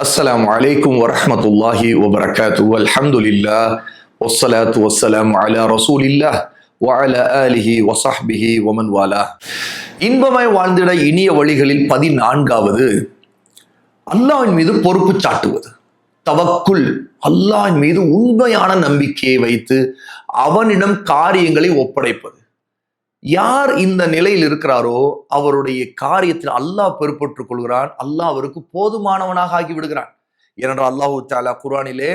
அஸ்ஸலாமு அலைக்கும் வரஹ்மத்துல்லாஹி வபரகாத்துஹு. அல்ஹம்துலில்லாஹ் வஸ்ஸலாத்து வஸ்ஸலாமு அலா ரசூலில்லாஹ் வ அலா ஆலிஹி வ ஸஹ்பிஹி வ மன் வாலாஹ். இன்பமாய் வாழ்ந்திட இனிய வழிகளில் 14வது அல்லாஹ்வின் மீது பொறுப்பு சாட்டுவது. தவக்குல், அல்லாஹ்வின் மீது உண்மையான நம்பிக்கையை வைத்து அவனிடம் காரியங்களை ஒப்படைப்பது. யார் இந்த நிலையில் இருக்கிறாரோ அவருடைய காரியத்தில் அல்லாஹ் பொறுப்பேற்றுக் கொள்கிறான். அல்லாஹ் அவருக்கு போதுமானவனாக ஆகி விடுகிறான். ஏனென்றால் அல்லாஹு தஆலா குர்ஆனிலே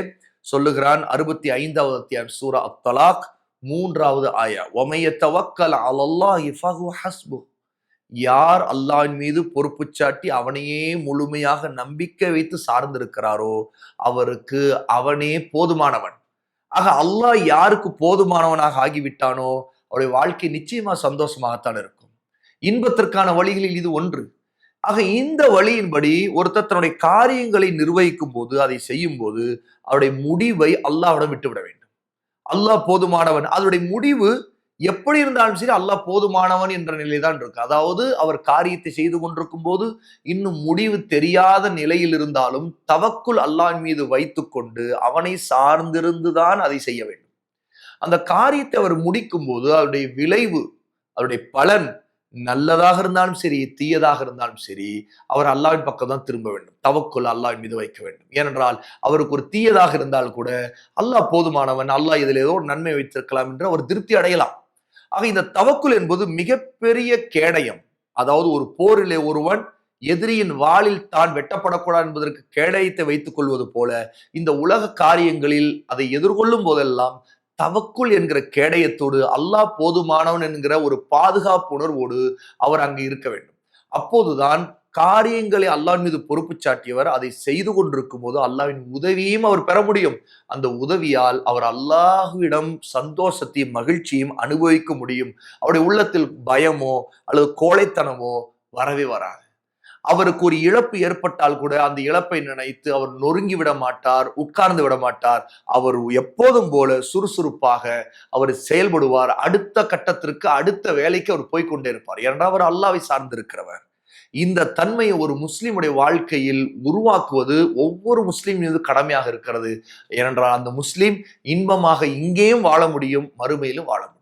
சொல்லுகிறான், 65வது அத்தியாயம் சூரா அத்-தலாக் 3வது ஆயா, வமை யதவக்கல் அலல்லாஹி ஃபஹுவ ஹஸ்புஹ். யார் அல்லாஹ்வின் மீது பொறுப்பு சாட்டி அவனையே முழுமையாக நம்பிக்கை வைத்து சார்ந்திருக்கிறாரோ அவருக்கு அவனே போதுமானவன். ஆக அல்லாஹ் யாருக்கு போதுமானவனாக ஆகிவிட்டானோ அவருடைய வாழ்க்கை நிச்சயமா சந்தோஷமாகத்தான் இருக்கும். இன்பத்திற்கான வழிகளில் இது ஒன்று. ஆக இந்த வழியின்படி ஒருத்தர் தன்னுடைய காரியங்களை நிர்வகிக்கும் போது, அதை செய்யும் போது அவருடைய முடிவை அல்லாஹ்விடம் விட்டுவிட வேண்டும். அல்லாஹ் போதுமானவன். அதனுடைய முடிவு எப்படி இருந்தாலும் சரி அல்லாஹ் போதுமானவன் என்ற நிலைதான் இருக்கு. அதாவது அவர் காரியத்தை செய்து கொண்டிருக்கும் போது இன்னும் முடிவு தெரியாத நிலையில் இருந்தாலும் தவக்குல் அல்லாஹ்வின் மீது வைத்துக்கொண்டு அவனை சார்ந்திருந்துதான் அதை செய்ய வேண்டும். அந்த காரியத்தை அவர் முடிக்கும் போது அவருடைய விளைவு, அவருடைய பலன் நல்லதாக இருந்தாலும் சரி, தீயதாக இருந்தாலும் சரி, அவர் அல்லாஹ்வின் பக்கம் தான் திரும்ப வேண்டும். தவக்குல் அல்லாஹ்வின் மீது வைக்க வேண்டும். ஏனென்றால் அவருக்கு ஒரு தீயதாக இருந்தால் கூட அல்லாஹ் போதுமானவன், அல்லாஹ் இதில் ஏதோ ஒரு நன்மை வைத்திருக்கலாம் என்று அவர் திருப்தி அடையலாம். ஆக இந்த தவக்குல் என்பது மிகப்பெரிய கேடயம். அதாவது ஒரு போரிலே ஒருவன் எதிரியின் வாளில் தான் வெட்டப்படக்கூடாது என்பதற்கு கேடயத்தை வைத்துக் கொள்வது போல இந்த உலக காரியங்களில் அதை எதிர்கொள்ளும் போதெல்லாம் தவக்குல் என்கிற கேடயத்தோடு அல்லாஹ் போதுமானவன் என்கிற ஒரு பாதுகாப்பு உணர்வோடு அவர் அங்கு இருக்க வேண்டும். அப்போதுதான் காரியங்களை அல்லாஹ்வின் மீது பொறுப்பு சாட்டியவர் அதை செய்து கொண்டிருக்கும் போது அல்லாஹ்வின் உதவியையும் அவர் பெற முடியும். அந்த உதவியால் அவர் அல்லாஹ்விடம் சந்தோஷத்தையும் மகிழ்ச்சியும் அனுபவிக்க முடியும். அவருடைய உள்ளத்தில் பயமோ அல்லது கோழைத்தனமோ வரவே வராது. அவருக்கு ஒரு இழப்பு ஏற்பட்டால் கூட அந்த இழப்பை நினைத்து அவர் நொறுங்கி விட மாட்டார், உட்கார்ந்து விட மாட்டார். அவர் எப்போதும் போல சுறுசுறுப்பாக அவர் செயல்படுவார். அடுத்த கட்டத்திற்கு, அடுத்த வேலைக்கு அவர் போய்கொண்டே இருப்பார். ஏனென்றால் அவர் அல்லாஹ்வை சார்ந்திருக்கிறவர். இந்த தன்மையை ஒரு முஸ்லிமுடைய வாழ்க்கையில் உருவாக்குவது ஒவ்வொரு முஸ்லிம் மீது கடமையாக இருக்கிறது. ஏனென்றால் அந்த முஸ்லிம் இன்பமாக இங்கேயும் வாழ முடியும், மறுமையிலும் வாழ முடியும்.